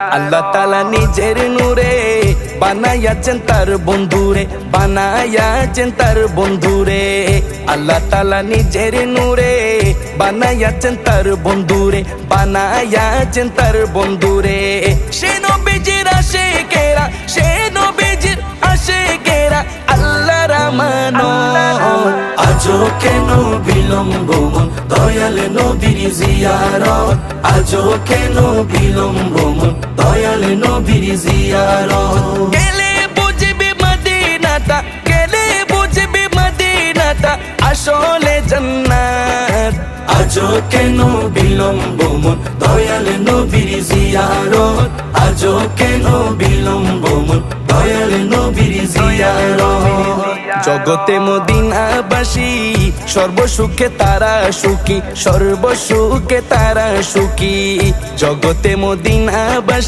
আল্লাহ তাআলা নিজের নূরে বানায়াছেন তার বন্ধুরে, বানায়াছেন তার বন্ধুরে। আল্লাহ তাআলা নিজের নূরে বানায়াছেন তার বন্ধুরে, বানায়াছেন তার বন্ধুরে। সে নবীজির আশিকেরা, সে নবীজির আশিকেরা আল্লাহর আমানত। আজও কেন বিলম্ব মন দয়াল নবীর জিয়ারত, আজও কেন বিলম্ব মন দয়াল নবীর জিয়ারত। গেলে বুঝবি মদিনাটা, গেলে বুঝবি মদিনাটা আসলে জান্নাত। আজও কেন বিলম্ব মন দয়াল নবীর জিয়ারত, আজও কেন বিলম্ব মন দয়াল নবীর জিয়ারত। জগতে মদিনাবাসী সর্বসুখে তারা সুখী, সর্বসুখে তারা সুখী। জগতে মদিনাবাসী